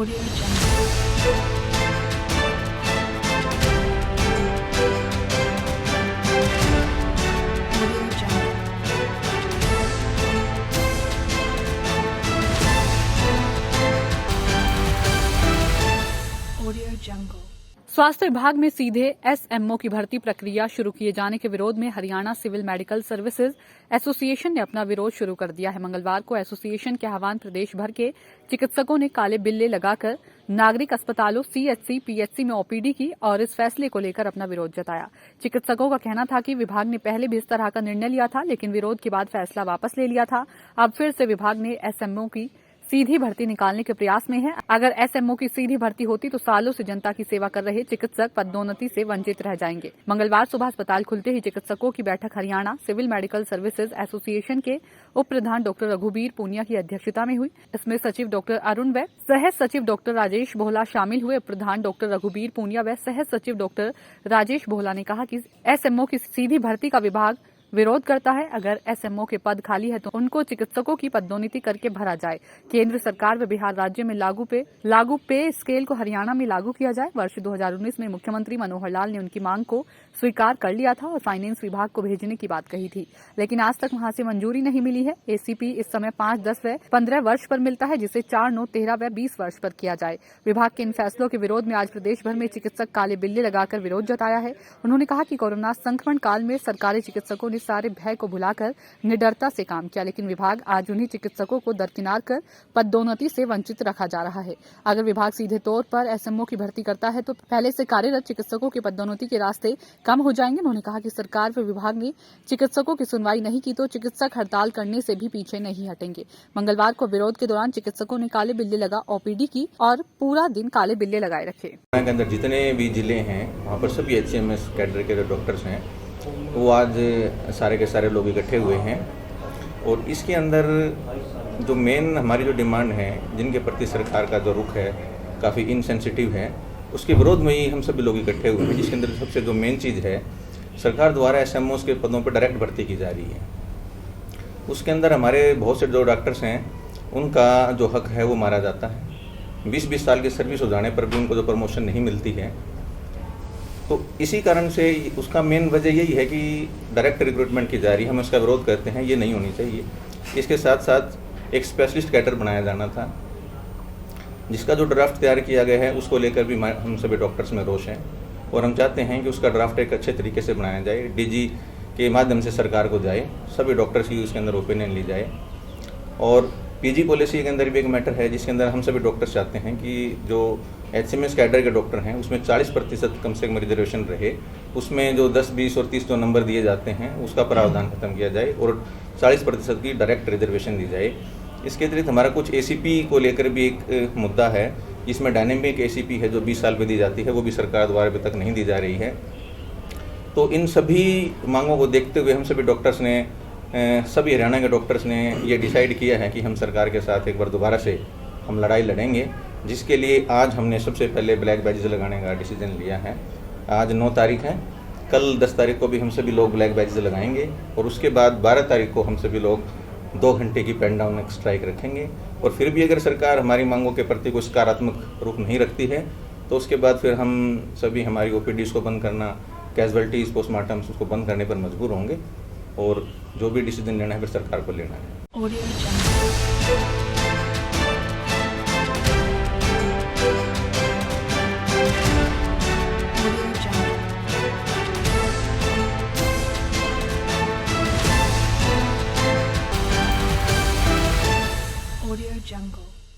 Audio Jungle. Audio Jungle. Audio Jungle. स्वास्थ्य विभाग में सीधे एसएमओ की भर्ती प्रक्रिया शुरू किए जाने के विरोध में Haryana civil medical services association ने अपना विरोध शुरू कर दिया है। मंगलवार को एसोसिएशन के आह्वान प्रदेश भर के चिकित्सकों ने काले बिल्ले लगाकर नागरिक अस्पतालों सीएचसी पीएचसी में ओपीडी की और इस फैसले को लेकर अपना विरोध जताया। चिकित्सकों का कहना था कि विभाग ने पहले भी इस तरह का निर्णय लिया था, लेकिन विरोध के बाद फैसला वापस ले लिया था। अब फिर से विभाग ने एसएमओ की सीधी भर्ती निकालने के प्रयास में है। अगर एसएमओ की सीधी भर्ती होती तो सालों से जनता की सेवा कर रहे चिकित्सक पदोन्नति से वंचित रह जाएंगे। मंगलवार सुबह अस्पताल खुलते ही चिकित्सकों की बैठक Haryana civil medical services association के उप प्रधान डॉक्टर रघुबीर पूनिया की अध्यक्षता में हुई। इसमें सचिव डॉक्टर अरुण व सह सचिव डॉक्टर राजेश भोला शामिल हुए। उप प्रधान डॉक्टर रघुबीर पूनिया व सह सचिव डॉक्टर राजेश भोला ने कहा कि एसएमओ की सीधी भर्ती का विभाग विरोध करता है। अगर एसएमओ के पद खाली है तो उनको चिकित्सकों की पदोन्नति करके भरा जाए। केंद्र सरकार व बिहार राज्य में लागू पे स्केल को हरियाणा में लागू किया जाए। वर्ष 2019 में मुख्यमंत्री मनोहर लाल ने उनकी मांग को स्वीकार कर लिया था और फाइनेंस विभाग को भेजने की बात कही थी, लेकिन आज तक वहां से मंजूरी नहीं मिली है। एसीपी इस समय 5, 10 व 15 वर्ष पर मिलता है, जिसे 4, 9, 13 व 20 वर्ष पर किया जाए। विभाग के इन फैसलों के विरोध में आज प्रदेश भर में चिकित्सक काले बिल्ले लगाकर विरोध जताया है। उन्होंने कहा कि कोरोना संक्रमण काल में सरकारी चिकित्सकों ने सारे भय को भुलाकर निडरता से काम किया, लेकिन विभाग आज उन्हीं चिकित्सकों को दरकिनार कर पदोन्नति से वंचित रखा जा रहा है। अगर विभाग सीधे तौर पर एसएमओ की भर्ती करता है तो पहले से कार्यरत चिकित्सकों की पदोन्नति के रास्ते कम हो जाएंगे। उन्होंने कहा कि सरकार व विभाग ने चिकित्सकों की सुनवाई नहीं की तो चिकित्सक हड़ताल करने से भी पीछे नहीं हटेंगे। मंगलवार को विरोध के दौरान चिकित्सकों ने काले बिल्ले लगा ओपीडी की और पूरा दिन काले बिल्ले लगाए रखे। के अंदर जितने भी जिले हैं वहाँ पर सभी एचएमएस कैडर के जो डॉक्टर्स हैं वो आज सारे के सारे लोग इकट्ठे हुए हैं और इसके अंदर जो मेन हमारी जो डिमांड है, जिनके प्रति सरकार का जो रुख है काफ़ी इनसेंसिटिव है, उसके विरोध में ही हम सभी लोग इकट्ठे हुए हैं। जिसके अंदर सबसे जो मेन चीज़ है, सरकार द्वारा एसएमओस के पदों पर डायरेक्ट भर्ती की जा रही है। उसके अंदर हमारे बहुत से जो डॉक्टर्स हैं उनका जो हक है वो मारा जाता है। 20-20 साल की सर्विस हो जाने पर भी उनको जो प्रमोशन नहीं मिलती है, तो इसी कारण से उसका मेन वजह यही है कि डायरेक्ट रिक्रूटमेंट की जा रही है। हम इसका विरोध करते हैं, ये नहीं होनी चाहिए। इसके साथ साथ एक स्पेशलिस्ट कैडर बनाया जाना था, जिसका जो ड्राफ्ट तैयार किया गया है उसको लेकर भी हम सभी डॉक्टर्स में रोष है और हम चाहते हैं कि उसका ड्राफ्ट एक अच्छे तरीके से बनाया जाए, डीजी के माध्यम से सरकार को जाए, सभी डॉक्टर्स की उसके अंदर ओपिनियन ली जाए। और पीजी पॉलिसी के अंदर भी एक मैटर है जिसके अंदर हम सभी डॉक्टर्स चाहते हैं कि जो एचएमएस कैडर के डॉक्टर हैं उसमें 40% कम से कम रिजर्वेशन रहे। उसमें जो 10, 20 और 30 जो नंबर दिए जाते हैं उसका प्रावधान खत्म किया जाए और 40% की डायरेक्ट रिजर्वेशन दी जाए। इसके अतिरिक्त हमारा कुछ एसीपी को लेकर भी एक मुद्दा है, जिसमें डायनेमिक एसीपी है जो 20 साल पर दी जाती है, वो भी सरकार द्वारा अभी तक नहीं दी जा रही है। तो इन सभी मांगों को देखते हुए हम सभी डॉक्टर्स ने सभी हरियाणा के डॉक्टर्स ने ये डिसाइड किया है कि हम सरकार के साथ एक बार दोबारा से हम लड़ाई लड़ेंगे, जिसके लिए आज हमने सबसे पहले ब्लैक बैजेस लगाने का डिसीजन लिया है। आज 9 तारीख है, कल 10 तारीख को भी हम सभी लोग ब्लैक बैजेस लगाएंगे और उसके बाद 12 तारीख को हम सभी लोग 2 घंटे की पेन डाउन स्ट्राइक रखेंगे। और फिर भी अगर सरकार हमारी मांगों के प्रति कोई सकारात्मक रुख नहीं रखती है तो उसके बाद फिर हम सभी हमारी ओपीडीज को बंद करना, कैजुअल्टीज, पोस्टमार्टम्स उसको बंद करने पर मजबूर होंगे और जो भी डिसीजन लेना है फिर सरकार को लेना है। Audio Jungle. Audio Jungle.